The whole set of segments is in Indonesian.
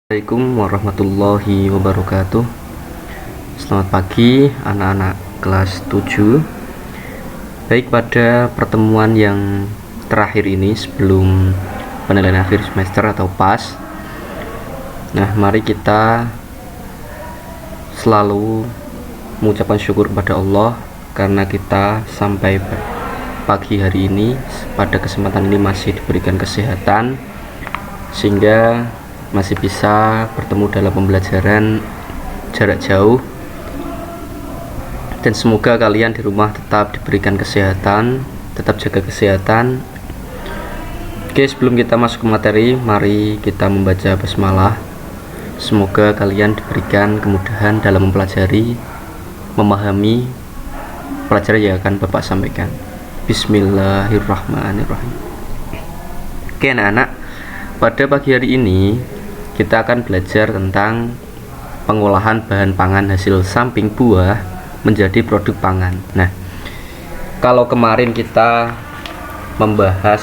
Assalamualaikum warahmatullahi wabarakatuh. Selamat pagi anak-anak kelas 7. Baik, pada pertemuan yang terakhir ini sebelum penilaian akhir semester atau PAS, nah mari kita selalu mengucapkan syukur kepada Allah karena kita sampai pagi hari ini pada kesempatan ini masih diberikan kesehatan sehingga masih bisa bertemu dalam pembelajaran jarak jauh, dan semoga kalian di rumah tetap diberikan kesehatan, tetap jaga kesehatan. Oke, sebelum kita masuk ke materi, mari kita membaca basmalah. Semoga kalian diberikan kemudahan dalam mempelajari, memahami pelajaran yang akan Bapak sampaikan. Bismillahirrahmanirrahim. Oke anak-anak, pada pagi hari ini kita akan belajar tentang pengolahan bahan pangan hasil samping buah menjadi produk pangan. Nah, kalau kemarin kita membahas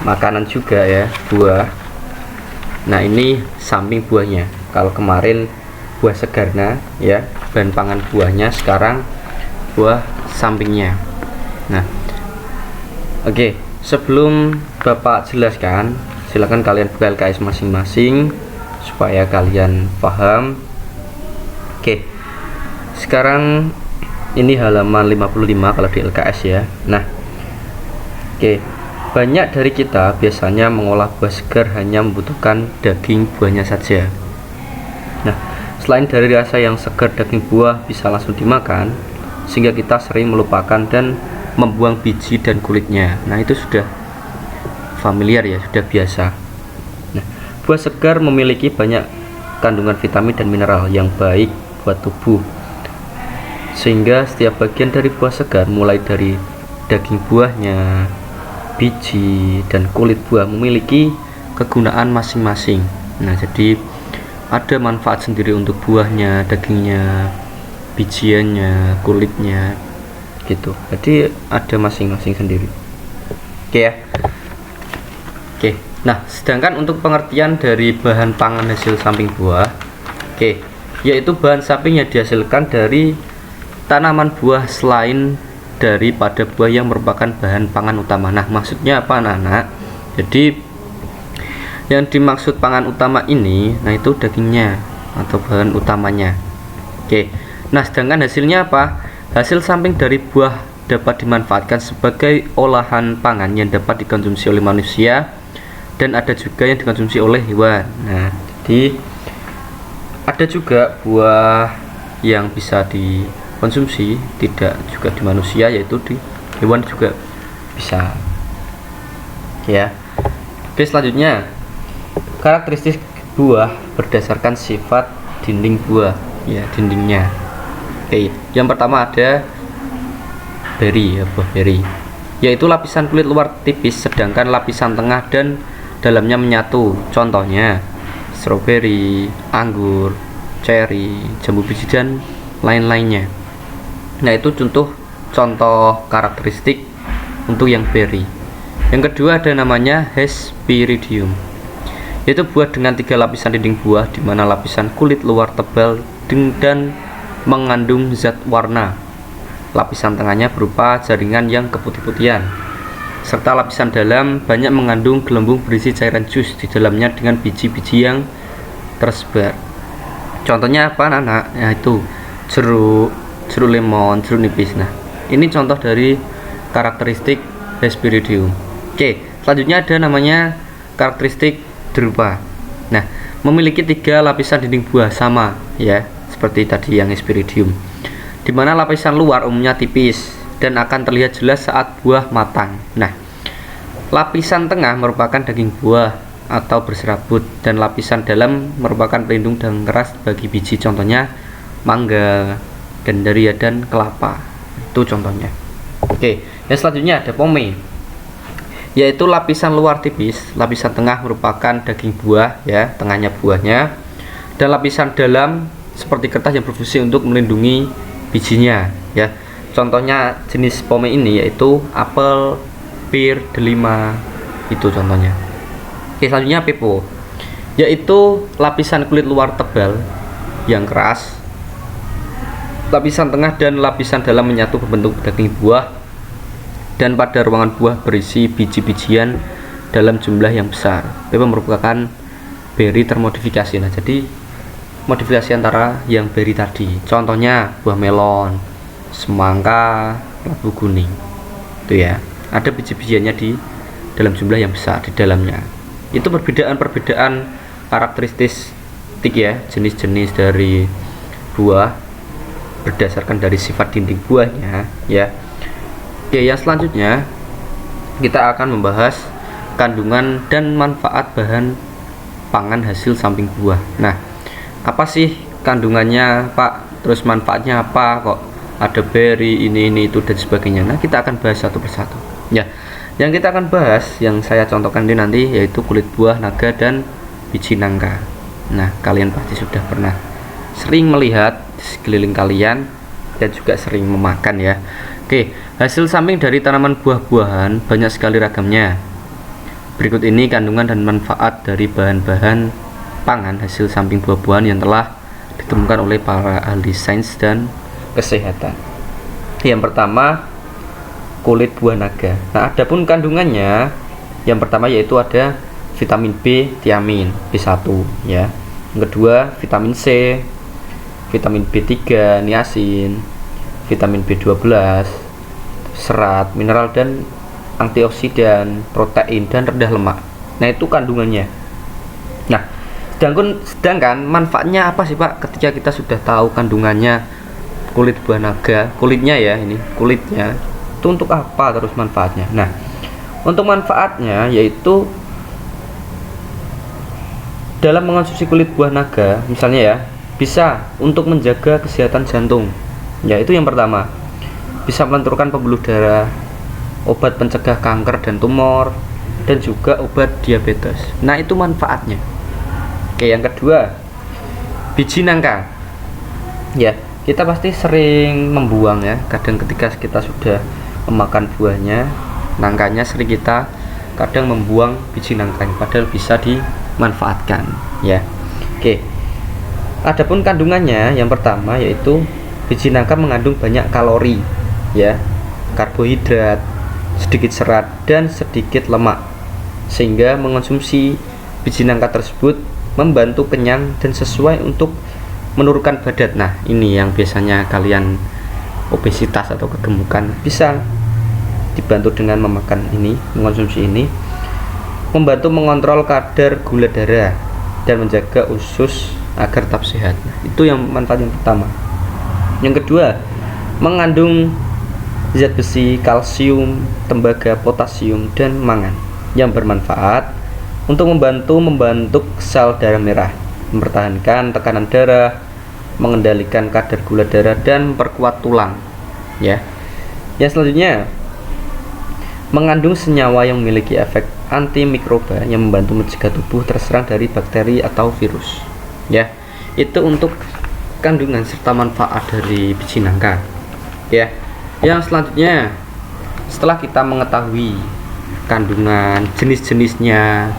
makanan juga ya, buah. Nah, ini samping buahnya. Kalau kemarin buah segarnya ya, bahan pangan buahnya, sekarang buah sampingnya. Nah, oke. Sebelum Bapak jelaskan, silakan kalian buka LKS masing-masing supaya kalian paham. Oke. Sekarang ini halaman 55 kalau di LKS ya. Nah, oke. Banyak dari kita biasanya mengolah buah segar hanya membutuhkan daging buahnya saja. Nah, selain dari rasa yang segar daging buah bisa langsung dimakan, sehingga kita sering melupakan dan membuang biji dan kulitnya. Nah, itu sudah familiar ya, sudah biasa. Nah, buah segar memiliki banyak kandungan vitamin dan mineral yang baik buat tubuh, sehingga setiap bagian dari buah segar, mulai dari daging buahnya, biji, dan kulit buah memiliki kegunaan masing-masing. Nah, jadi ada manfaat sendiri untuk buahnya, dagingnya, bijiannya, kulitnya gitu. Jadi ada masing-masing sendiri. Oke ya. Oke. Nah, sedangkan untuk pengertian dari bahan pangan hasil samping buah, oke, yaitu bahan samping yang dihasilkan dari tanaman buah selain daripada buah yang merupakan bahan pangan utama. Nah, maksudnya apa anak-anak? Jadi yang dimaksud pangan utama ini, nah itu dagingnya atau bahan utamanya. Oke. Nah, sedangkan hasilnya apa? Hasil samping dari buah dapat dimanfaatkan sebagai olahan pangan yang dapat dikonsumsi oleh manusia, dan ada juga yang dikonsumsi oleh hewan. Nah, jadi ada juga buah yang bisa dikonsumsi, tidak juga di manusia, yaitu di hewan juga bisa. Ya. Oke, selanjutnya karakteristik buah berdasarkan sifat dinding buah, ya, dindingnya. Oke, yang pertama ada berry ya, buah berry, yaitu lapisan kulit luar tipis sedangkan lapisan tengah dan dalamnya menyatu. Contohnya stroberi, anggur, cherry, jambu biji, dan lain-lainnya. Nah, itu contoh karakteristik untuk yang berry. Yang kedua ada namanya Hesperidium, yaitu buah dengan 3 lapisan dinding buah, di mana lapisan kulit luar tebal dan mengandung zat warna. Lapisan tengahnya berupa jaringan yang keputih-putihan, serta lapisan dalam banyak mengandung gelembung berisi cairan jus di dalamnya dengan biji-biji yang tersebar. Contohnya apa anak-anak? Nah, itu jeruk lemon, jeruk nipis. Nah, ini contoh dari karakteristik Hesperidium. Oke, selanjutnya ada namanya karakteristik drupa. Nah, memiliki 3 lapisan dinding buah sama ya, seperti tadi yang Hesperidium, di mana lapisan luar umumnya tipis dan akan terlihat jelas saat buah matang. Nah, lapisan tengah merupakan daging buah atau berserabut, dan lapisan dalam merupakan pelindung dan keras bagi biji. Contohnya mangga, gandaria, dan kelapa. Itu contohnya. Oke, yang selanjutnya ada pome, yaitu lapisan luar tipis, lapisan tengah merupakan daging buah ya, tengahnya buahnya, dan lapisan dalam seperti kertas yang berfungsi untuk melindungi bijinya ya. Contohnya jenis pome ini yaitu apel, pir, delima, itu contohnya. Oke, selanjutnya pepo, yaitu lapisan kulit luar tebal yang keras, lapisan tengah dan lapisan dalam menyatu berbentuk daging buah, dan pada ruangan buah berisi biji-bijian dalam jumlah yang besar. Pepo merupakan beri termodifikasi. Nah, jadi modifikasi antara yang beri tadi, contohnya buah melon, semangka, labu kuning, itu ya, ada biji-bijiannya di dalam jumlah yang besar di dalamnya. Itu perbedaan karakteristik ya, jenis-jenis dari buah berdasarkan dari sifat dinding buahnya ya. Oke, yang selanjutnya kita akan membahas kandungan dan manfaat bahan pangan hasil samping buah. Nah, apa sih kandungannya Pak, terus manfaatnya apa, kok ada beri ini itu dan sebagainya. Nah, kita akan bahas satu persatu ya. Yang kita akan bahas, yang saya contohkan ini nanti, yaitu kulit buah naga dan biji nangka. Nah, kalian pasti sudah pernah sering melihat di sekeliling kalian dan juga sering memakan ya. Oke, hasil samping dari tanaman buah-buahan banyak sekali ragamnya. Berikut ini kandungan dan manfaat dari bahan-bahan pangan hasil samping buah-buahan yang telah ditemukan oleh para ahli sains dan kesehatan. Yang pertama, kulit buah naga. Nah, adapun kandungannya, yang pertama yaitu ada vitamin B, tiamin, B1 ya. Yang kedua, vitamin C, vitamin B3, niacin, vitamin B12, serat, mineral dan antioksidan, protein dan rendah lemak. Nah, itu kandungannya. Nah, sedangkan manfaatnya apa sih Pak ketika kita sudah tahu kandungannya kulit buah naga, kulitnya ya, ini kulitnya itu untuk apa terus manfaatnya? Nah, untuk manfaatnya yaitu dalam mengonsumsi kulit buah naga misalnya ya, bisa untuk menjaga kesehatan jantung ya, itu yang pertama. Bisa melenturkan pembuluh darah, obat pencegah kanker dan tumor, dan juga obat diabetes. Nah, itu manfaatnya. Oke, yang kedua, biji nangka ya, kita pasti sering membuang ya, kadang ketika kita sudah memakan buahnya, nangkanya sering kita kadang membuang biji nangkanya, padahal bisa dimanfaatkan ya. Oke, adapun kandungannya, yang pertama yaitu biji nangka mengandung banyak kalori ya, karbohidrat, sedikit serat dan sedikit lemak, sehingga mengonsumsi biji nangka tersebut membantu kenyang dan sesuai untuk menurunkan berat. Nah, ini yang biasanya kalian obesitas atau kegemukan, bisa dibantu dengan memakan ini, mengonsumsi ini, membantu mengontrol kadar gula darah dan menjaga usus agar tetap sehat. Nah, itu yang manfaat yang pertama. Yang kedua, mengandung zat besi, kalsium, tembaga, potasium dan mangan yang bermanfaat untuk membantu membentuk sel darah merah, mempertahankan tekanan darah, mengendalikan kadar gula darah dan memperkuat tulang ya. Yang selanjutnya, mengandung senyawa yang memiliki efek antimikroba yang membantu mencegah tubuh terserang dari bakteri atau virus ya. Itu untuk kandungan serta manfaat dari biji nangka ya. Yang selanjutnya, setelah kita mengetahui kandungan, jenis-jenisnya,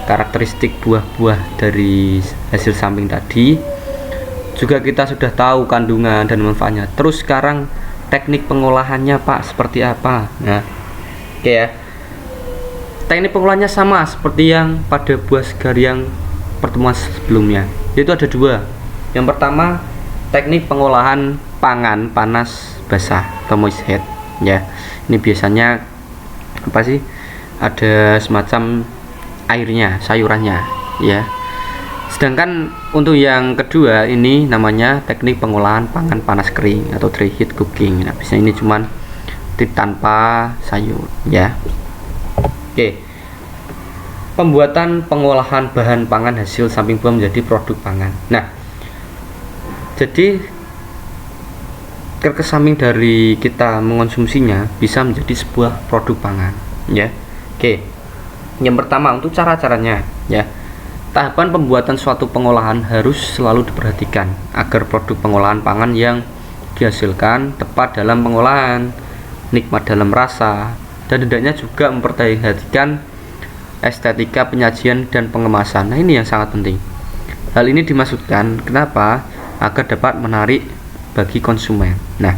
karakteristik buah-buah dari hasil samping tadi, juga kita sudah tahu kandungan dan manfaatnya. Terus sekarang teknik pengolahannya Pak seperti apa? Nah, oke ya, teknik pengolahannya sama seperti yang pada buah segar yang pertemuan sebelumnya, yaitu ada dua. Yang pertama, teknik pengolahan pangan panas basah atau moist head ya. Ini biasanya apa sih, ada semacam airnya, sayurannya ya. Sedangkan untuk yang kedua ini namanya teknik pengolahan pangan panas kering atau dry heat cooking. Nah, biasanya ini cuman tanpa sayur ya. Oke, pembuatan pengolahan bahan pangan hasil samping buah menjadi produk pangan. Nah, jadi karkas samping dari kita mengonsumsinya bisa menjadi sebuah produk pangan ya. Oke, yang pertama untuk cara-caranya ya. Tahapan pembuatan suatu pengolahan harus selalu diperhatikan agar produk pengolahan pangan yang dihasilkan tepat dalam pengolahan, nikmat dalam rasa, dan hendaknya juga memperhatikan estetika penyajian dan pengemasan. Nah, ini yang sangat penting. Hal ini dimaksudkan kenapa? Agar dapat menarik bagi konsumen. Nah,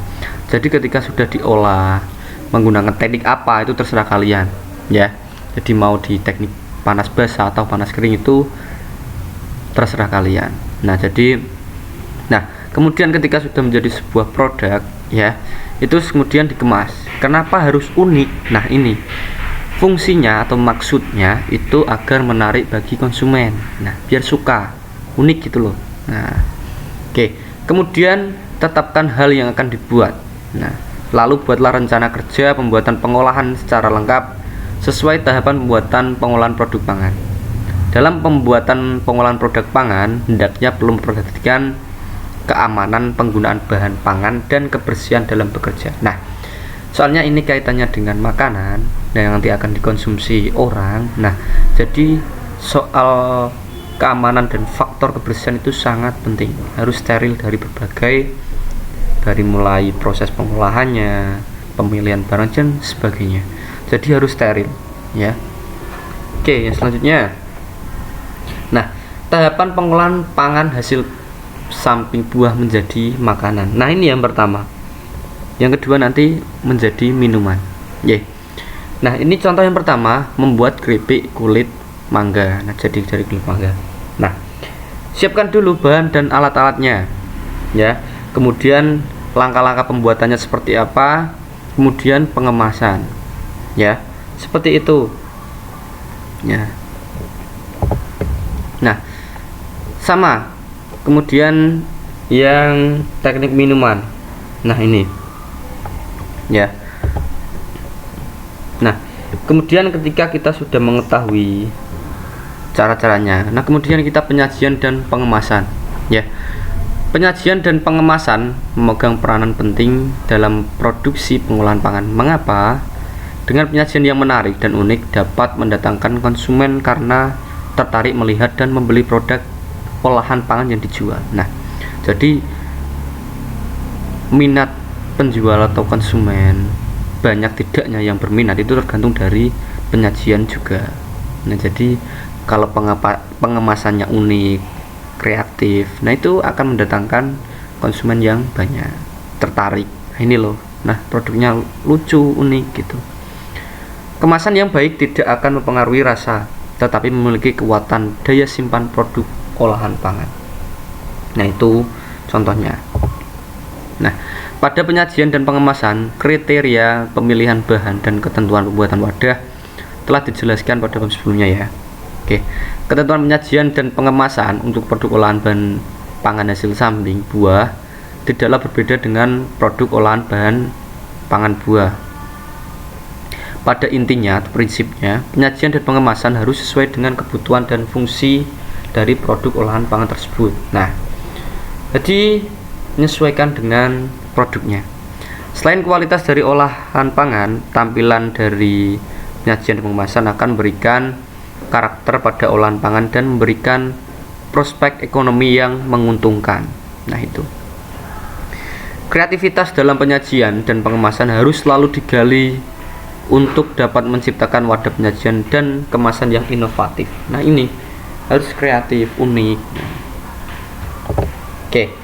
jadi ketika sudah diolah menggunakan teknik apa itu terserah kalian ya. Jadi mau di teknik panas basah atau panas kering itu terserah kalian. Nah, kemudian ketika sudah menjadi sebuah produk ya, itu kemudian dikemas. Kenapa harus unik? Nah, ini fungsinya atau maksudnya itu agar menarik bagi konsumen. Nah, biar suka, unik gitu loh. Nah, oke. Kemudian tetapkan hal yang akan dibuat. Nah, lalu buatlah rencana kerja pembuatan pengolahan secara lengkap sesuai tahapan pembuatan pengolahan produk pangan. Dalam pembuatan pengolahan produk pangan, hendaknya perlu memperhatikan keamanan penggunaan bahan pangan dan kebersihan dalam bekerja. Nah, soalnya ini kaitannya dengan makanan yang nanti akan dikonsumsi orang. Nah, jadi soal keamanan dan faktor kebersihan itu sangat penting. Harus steril dari mulai proses pengolahannya, pemilihan barang dan sebagainya. Jadi harus steril ya. Oke, yang selanjutnya. Nah, tahapan pengolahan pangan hasil samping buah menjadi makanan. Nah, ini yang pertama. Yang kedua nanti menjadi minuman. Nah, ini contoh yang pertama, membuat keripik kulit mangga. Nah, jadi dari kulit mangga. Nah, siapkan dulu bahan dan alat-alatnya ya. Kemudian langkah-langkah pembuatannya seperti apa, kemudian pengemasan ya, seperti itu ya. Nah, sama kemudian yang teknik minuman. Nah, ini ya. Nah, kemudian ketika kita sudah mengetahui cara-caranya, nah kemudian kita penyajian dan pengemasan ya. Penyajian dan pengemasan memegang peranan penting dalam produksi pengolahan pangan. Mengapa? Dengan penyajian yang menarik dan unik dapat mendatangkan konsumen karena tertarik melihat dan membeli produk olahan pangan yang dijual. Nah, jadi minat penjual atau konsumen banyak tidaknya yang berminat itu tergantung dari penyajian juga. Nah, jadi kalau pengemasannya unik, kreatif, nah itu akan mendatangkan konsumen yang banyak tertarik. Nah, ini loh, nah produknya lucu, unik gitu. Kemasan yang baik tidak akan mempengaruhi rasa, tetapi memiliki kekuatan daya simpan produk olahan pangan. Nah, itu contohnya. Nah, pada penyajian dan pengemasan, kriteria pemilihan bahan dan ketentuan pembuatan wadah telah dijelaskan pada bab sebelumnya ya. Oke, ketentuan penyajian dan pengemasan untuk produk olahan bahan pangan hasil samping buah tidaklah berbeda dengan produk olahan bahan pangan buah. Pada intinya, prinsipnya, penyajian dan pengemasan harus sesuai dengan kebutuhan dan fungsi dari produk olahan pangan tersebut. Nah, jadi menyesuaikan dengan produknya. Selain kualitas dari olahan pangan, tampilan dari penyajian dan pengemasan akan memberikan karakter pada olahan pangan dan memberikan prospek ekonomi yang menguntungkan. Nah, itu. Kreativitas dalam penyajian dan pengemasan harus selalu digali untuk dapat menciptakan wadah penyajian dan kemasan yang inovatif. Nah, ini harus kreatif, unik. Oke.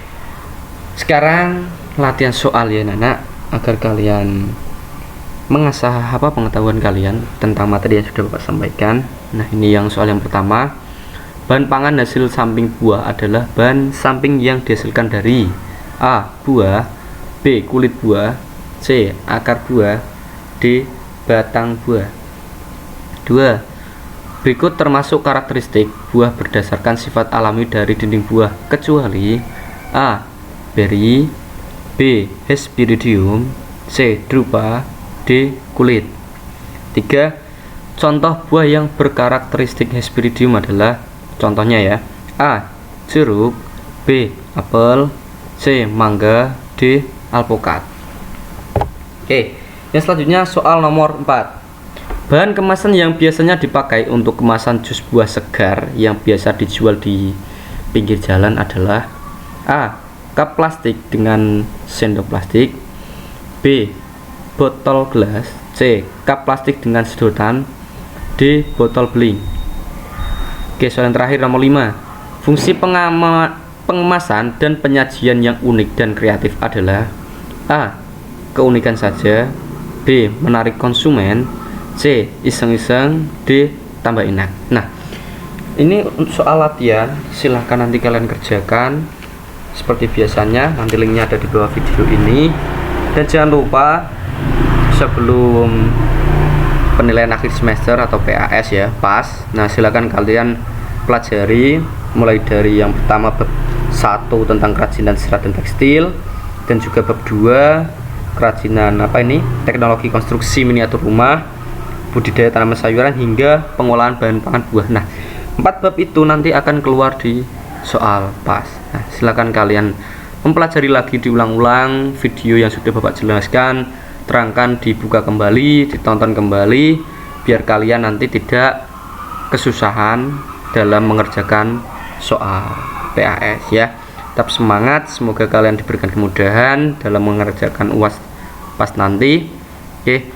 Sekarang latihan soal ya, Nana, agar kalian mengasah pengetahuan kalian tentang materi yang sudah Bapak sampaikan. Nah, ini yang soal yang pertama. Bahan pangan hasil samping buah adalah bahan samping yang dihasilkan dari A. Buah, B. Kulit buah, C. Akar buah, D. Batang buah. 2. Berikut termasuk karakteristik buah berdasarkan sifat alami dari dinding buah kecuali A. Beri, B. Hesperidium, C. Drupa, D. Kulit. 3. Contoh buah yang berkarakteristik Hesperidium adalah contohnya ya: A. Jeruk, B. Apel, C. Mangga, D. Alpukat. Oke, yang selanjutnya soal nomor 4. Bahan kemasan yang biasanya dipakai untuk kemasan jus buah segar yang biasa dijual di pinggir jalan adalah A. Cup plastik dengan sendok plastik, B. Botol gelas, C. Cup plastik dengan sedotan, D. Botol beling. Oke, soal yang terakhir nomor 5. Fungsi pengemasan dan penyajian yang unik dan kreatif adalah A. Keunikan saja, B. Menarik konsumen, C. Iseng-iseng, D. Tambah enak. Nah, ini soal latihan, silahkan nanti kalian kerjakan seperti biasanya, nanti linknya ada di bawah video ini. Dan jangan lupa sebelum penilaian akhir semester atau PAS ya, PAS. Nah, silakan kalian pelajari mulai dari yang pertama bab 1 tentang kerajinan serat dan tekstil, dan juga bab 2 kerajinan teknologi konstruksi miniatur rumah, budidaya tanaman sayuran hingga pengolahan bahan pangan buah. Nah, 4 bab itu nanti akan keluar di soal PAS. Nah, silakan kalian mempelajari lagi, diulang-ulang video yang sudah Bapak jelaskan, terangkan, dibuka kembali, ditonton kembali, biar kalian nanti tidak kesusahan dalam mengerjakan soal PAS ya. Tetap semangat, semoga kalian diberikan kemudahan dalam mengerjakan UAS PAS nanti. Oke,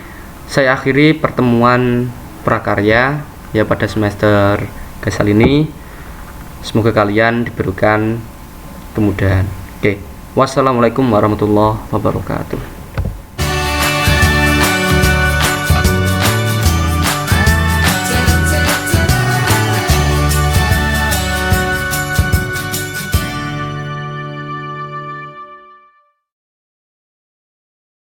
saya akhiri pertemuan prakarya ya pada semester kali ini. Semoga kalian diberikan kemudahan. Oke, wassalamualaikum warahmatullahi wabarakatuh.